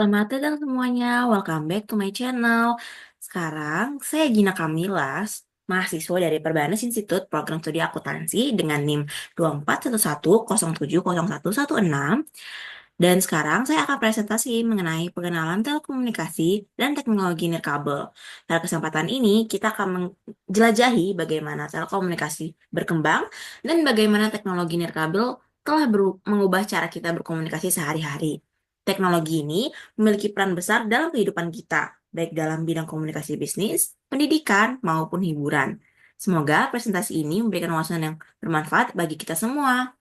Selamat datang semuanya, welcome back to my channel. Sekarang saya Gina Kamilas, mahasiswa dari Perbanas Institute Program Studi Akuntansi dengan NIM 2411070116. Dan sekarang saya akan presentasi mengenai pengenalan telekomunikasi dan teknologi nirkabel. Pada kesempatan ini, kita akan menjelajahi bagaimana telekomunikasi berkembang dan bagaimana teknologi nirkabel telah mengubah cara kita berkomunikasi sehari-hari. Teknologi ini memiliki peran besar dalam kehidupan kita, baik dalam bidang komunikasi bisnis, pendidikan, maupun hiburan. Semoga presentasi ini memberikan wawasan yang bermanfaat bagi kita semua.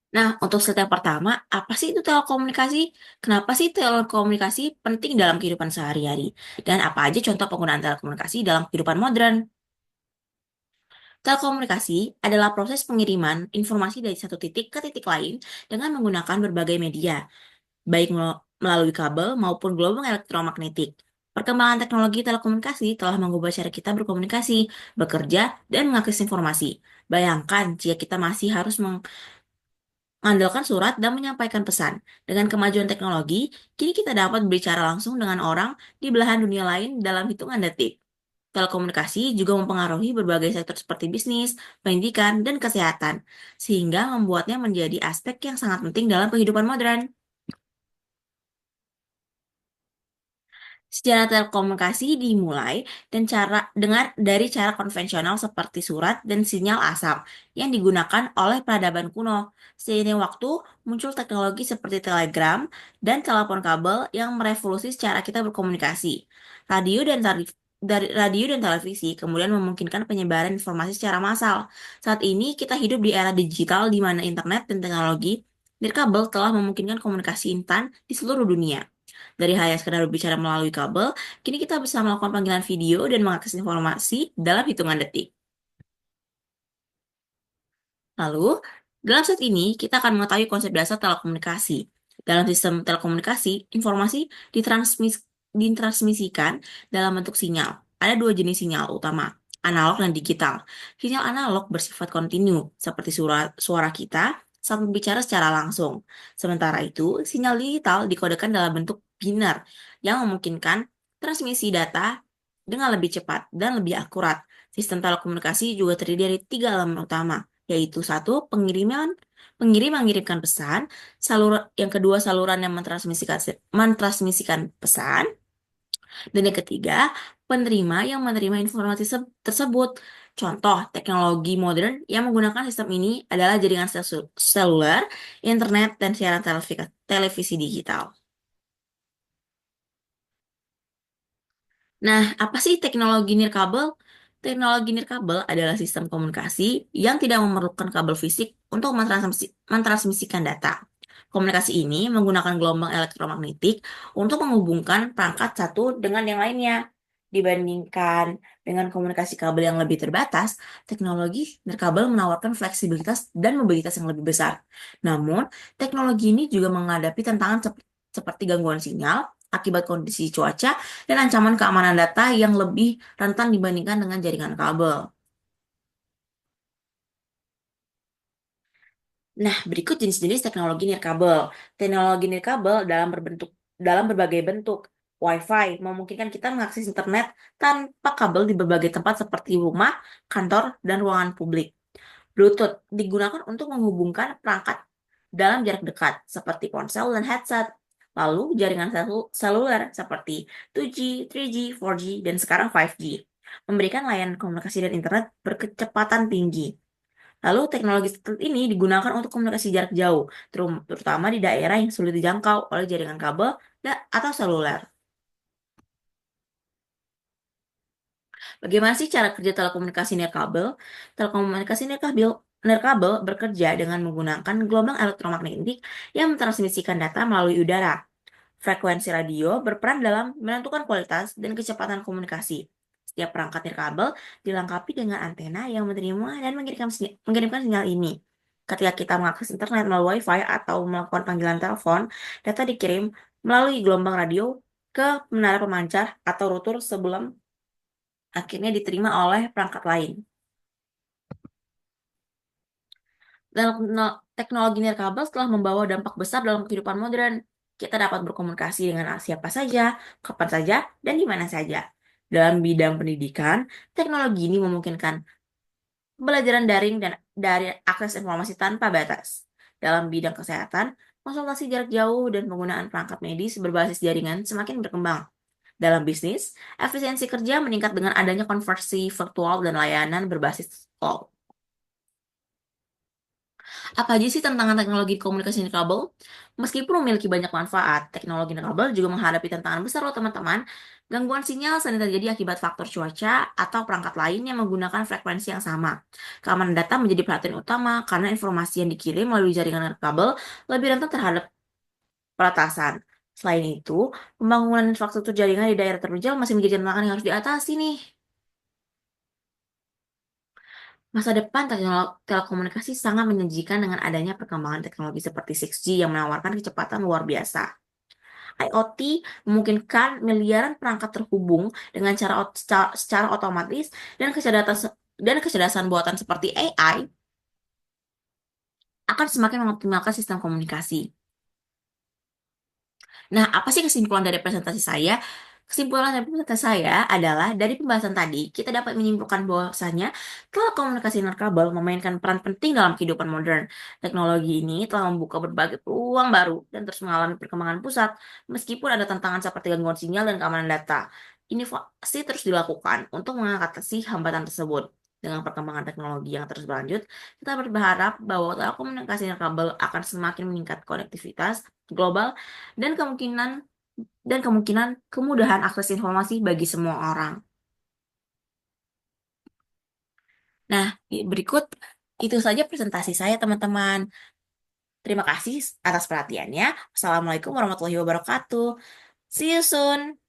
Nah, untuk slide yang pertama, apa sih itu telekomunikasi? Kenapa sih telekomunikasi penting dalam kehidupan sehari-hari? Dan apa aja contoh penggunaan telekomunikasi dalam kehidupan modern? Telekomunikasi adalah proses pengiriman informasi dari satu titik ke titik lain dengan menggunakan berbagai media, baik melalui kabel maupun gelombang elektromagnetik. Perkembangan teknologi telekomunikasi telah mengubah cara kita berkomunikasi, bekerja, dan mengakses informasi. Bayangkan jika kita masih harus mengandalkan surat dan menyampaikan pesan. Dengan kemajuan teknologi, kini kita dapat berbicara langsung dengan orang di belahan dunia lain dalam hitungan detik. Telekomunikasi juga mempengaruhi berbagai sektor seperti bisnis, pendidikan, dan kesehatan, sehingga membuatnya menjadi aspek yang sangat penting dalam kehidupan modern. Sejarah telekomunikasi dimulai dari cara konvensional seperti surat dan sinyal asap yang digunakan oleh peradaban kuno. Seiring waktu, muncul teknologi seperti telegram dan telepon kabel yang merevolusi cara kita berkomunikasi. Radio dan tarif dari radio dan televisi kemudian memungkinkan penyebaran informasi secara massal. Saat ini kita hidup di era digital di mana internet dan teknologi nirkabel telah memungkinkan komunikasi instan di seluruh dunia. Dari hal yang sekedar berbicara melalui kabel, kini kita bisa melakukan panggilan video dan mengakses informasi dalam hitungan detik. Lalu, dalam set ini, kita akan mengetahui konsep dasar telekomunikasi. Dalam sistem telekomunikasi, informasi ditransmisikan dalam bentuk sinyal. Ada dua jenis sinyal utama, analog dan digital. Sinyal analog bersifat kontinu, seperti suara kita saat berbicara secara langsung. Sementara itu, sinyal digital dikodekan dalam bentuk biner, yang memungkinkan transmisi data dengan lebih cepat dan lebih akurat. Sistem telekomunikasi juga terdiri dari tiga elemen utama, yaitu satu, pengirim mengirimkan pesan, yang kedua saluran yang mentransmisikan pesan, dan yang ketiga, penerima yang menerima informasi tersebut. Contoh teknologi modern yang menggunakan sistem ini adalah jaringan seluler, internet, dan siaran televisi digital. Nah, apa sih teknologi nirkabel? Teknologi nirkabel adalah sistem komunikasi yang tidak memerlukan kabel fisik untuk mentransmisikan data. Komunikasi ini menggunakan gelombang elektromagnetik untuk menghubungkan perangkat satu dengan yang lainnya. Dibandingkan dengan komunikasi kabel yang lebih terbatas, teknologi nirkabel menawarkan fleksibilitas dan mobilitas yang lebih besar. Namun, teknologi ini juga menghadapi tantangan seperti gangguan sinyal akibat kondisi cuaca dan ancaman keamanan data yang lebih rentan dibandingkan dengan jaringan kabel. Nah, berikut jenis-jenis teknologi nirkabel. Teknologi nirkabel dalam berbagai bentuk. Wi-Fi memungkinkan kita mengakses internet tanpa kabel di berbagai tempat seperti rumah, kantor, dan ruangan publik. Bluetooth digunakan untuk menghubungkan perangkat dalam jarak dekat seperti ponsel dan headset. Lalu jaringan seluler seperti 2G, 3G, 4G, dan sekarang 5G memberikan layanan komunikasi dan internet berkecepatan tinggi. Lalu teknologi seperti ini digunakan untuk komunikasi jarak jauh, terutama di daerah yang sulit dijangkau oleh jaringan kabel atau seluler. Bagaimana sih cara kerja telekomunikasi nirkabel? Telekomunikasi nirkabel bekerja dengan menggunakan gelombang elektromagnetik yang mentransmisikan data melalui udara. Frekuensi radio berperan dalam menentukan kualitas dan kecepatan komunikasi. Setiap perangkat nirkabel dilengkapi dengan antena yang menerima dan mengirimkan sinyal ini. Ketika kita mengakses internet melalui Wi-Fi atau melakukan panggilan telepon, data dikirim melalui gelombang radio ke menara pemancar atau router sebelum akhirnya diterima oleh perangkat lain. Dalam teknologi nirkabel telah membawa dampak besar dalam kehidupan modern. Kita dapat berkomunikasi dengan siapa saja, kapan saja, dan di mana saja. Dalam bidang pendidikan, teknologi ini memungkinkan pembelajaran daring dan dari akses informasi tanpa batas. Dalam bidang kesehatan, konsultasi jarak jauh dan penggunaan perangkat medis berbasis jaringan semakin berkembang. Dalam bisnis, efisiensi kerja meningkat dengan adanya konversi virtual dan layanan berbasis cloud. Apa aja sih tantangan teknologi komunikasi nirkabel? Meskipun memiliki banyak manfaat, teknologi nirkabel juga menghadapi tantangan besar loh teman-teman. Gangguan sinyal sering terjadi akibat faktor cuaca atau perangkat lain yang menggunakan frekuensi yang sama. Keamanan data menjadi perhatian utama karena informasi yang dikirim melalui jaringan nirkabel lebih rentan terhadap peretasan. Selain itu, pembangunan infrastruktur jaringan di daerah terpencil masih menjadi tantangan yang harus diatasi nih. Masa depan telekomunikasi sangat menjanjikan dengan adanya perkembangan teknologi seperti 6G yang menawarkan kecepatan luar biasa. IoT memungkinkan miliaran perangkat terhubung dengan secara otomatis dan kecerdasan buatan seperti AI akan semakin mengoptimalkan sistem komunikasi. Nah, apa sih kesimpulan dari presentasi saya? Kesimpulan dari presentasi saya adalah dari pembahasan tadi, kita dapat menyimpulkan bahwasanya telekomunikasi nirkabel memainkan peran penting dalam kehidupan modern. Teknologi ini telah membuka berbagai peluang baru dan terus mengalami perkembangan pusat, meskipun ada tantangan seperti gangguan sinyal dan keamanan data. Inovasi terus dilakukan untuk mengatasi hambatan tersebut. Dengan perkembangan teknologi yang terus berlanjut, kita berharap bahwa telekomunikasi nirkabel akan semakin meningkat konektivitas global dan kemungkinan kemudahan akses informasi bagi semua orang. Nah, berikut itu saja presentasi saya, teman-teman. Terima kasih atas perhatiannya. Assalamualaikum warahmatullahi wabarakatuh. See you soon.